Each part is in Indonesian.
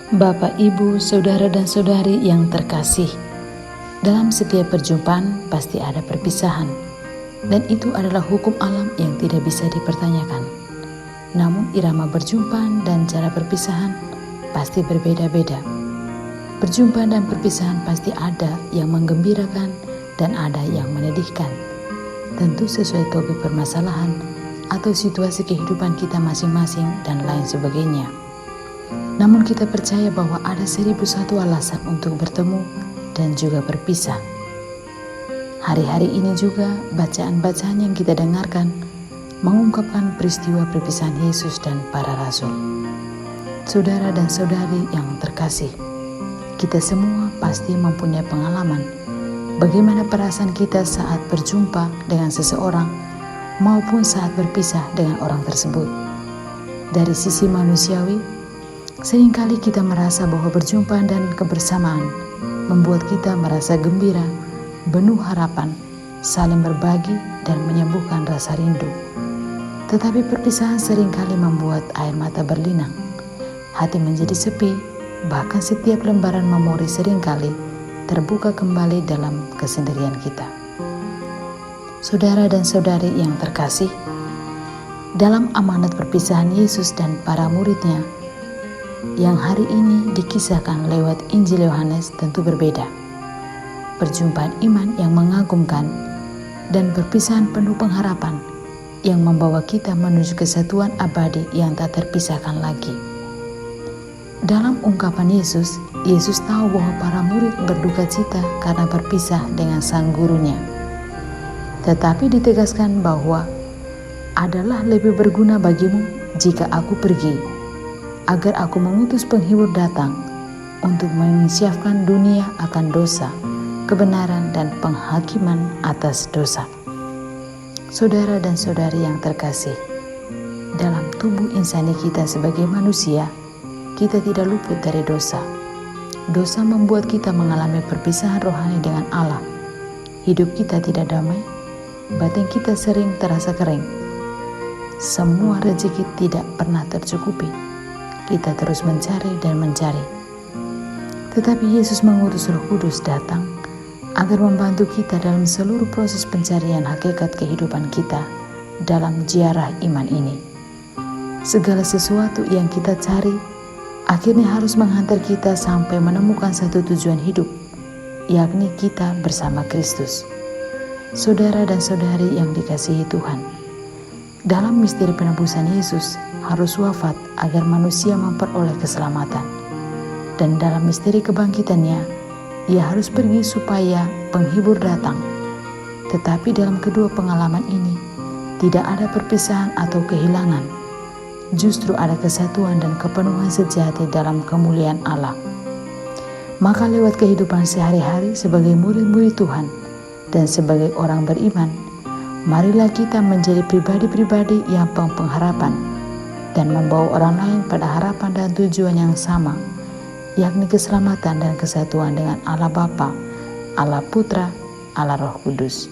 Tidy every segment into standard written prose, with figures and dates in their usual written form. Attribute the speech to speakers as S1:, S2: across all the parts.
S1: Bapak, Ibu, Saudara dan Saudari yang terkasih, dalam setiap perjumpaan pasti ada perpisahan, dan itu adalah hukum alam yang tidak bisa dipertanyakan. Namun irama berjumpa dan cara perpisahan pasti berbeda-beda. Perjumpaan dan perpisahan pasti ada yang menggembirakan dan ada yang menyedihkan, tentu sesuai topik permasalahan atau situasi kehidupan kita masing-masing dan lain sebagainya. Namun kita percaya bahwa ada 1001 alasan untuk bertemu dan juga berpisah. Hari-hari ini juga bacaan-bacaan yang kita dengarkan mengungkapkan peristiwa perpisahan Yesus dan para rasul. Saudara dan saudari yang terkasih, kita semua pasti mempunyai pengalaman bagaimana perasaan kita saat berjumpa dengan seseorang maupun saat berpisah dengan orang tersebut. Dari sisi manusiawi, seringkali kita merasa bahwa berjumpa dan kebersamaan membuat kita merasa gembira, penuh harapan, saling berbagi dan menyembuhkan rasa rindu. Tetapi perpisahan seringkali membuat air mata berlinang, hati menjadi sepi, bahkan setiap lembaran memori seringkali terbuka kembali dalam kesendirian kita. Saudara dan saudari yang terkasih, dalam amanat perpisahan Yesus dan para muridnya yang hari ini dikisahkan lewat Injil Yohanes tentu berbeda. Perjumpaan iman yang mengagumkan dan perpisahan penuh pengharapan yang membawa kita menuju kesatuan abadi yang tak terpisahkan lagi. Dalam ungkapan Yesus, Yesus tahu bahwa para murid berduka cita karena berpisah dengan sang gurunya. Tetapi ditegaskan bahwa adalah lebih berguna bagimu jika aku pergi, agar aku mengutus penghibur datang untuk menyiapkan dunia akan dosa, kebenaran dan penghakiman atas dosa. Saudara dan saudari yang terkasih, dalam tubuh insani kita sebagai manusia, kita tidak luput dari dosa. Dosa membuat kita mengalami perpisahan rohani dengan Allah. Hidup kita tidak damai, batin kita sering terasa kering. Semua rezeki tidak pernah tercukupi. Kita terus mencari dan mencari. Tetapi Yesus mengutus Roh Kudus datang agar membantu kita dalam seluruh proses pencarian hakikat kehidupan kita dalam ziarah iman ini. Segala sesuatu yang kita cari akhirnya harus menghantar kita sampai menemukan satu tujuan hidup, yakni kita bersama Kristus. Saudara dan saudari yang dikasihi Tuhan, dalam misteri penebusan Yesus harus wafat agar manusia memperoleh keselamatan. Dan dalam misteri kebangkitannya, ia harus pergi supaya penghibur datang. Tetapi dalam kedua pengalaman ini, tidak ada perpisahan atau kehilangan. Justru ada kesatuan dan kepenuhan sejati dalam kemuliaan Allah. Maka lewat kehidupan sehari-hari sebagai murid-murid Tuhan dan sebagai orang beriman, marilah kita menjadi pribadi-pribadi yang penuh pengharapan dan membawa orang lain pada harapan dan tujuan yang sama, yakni keselamatan dan kesatuan dengan Allah Bapa, Allah Putra, Allah Roh Kudus.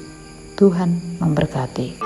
S1: Tuhan memberkati.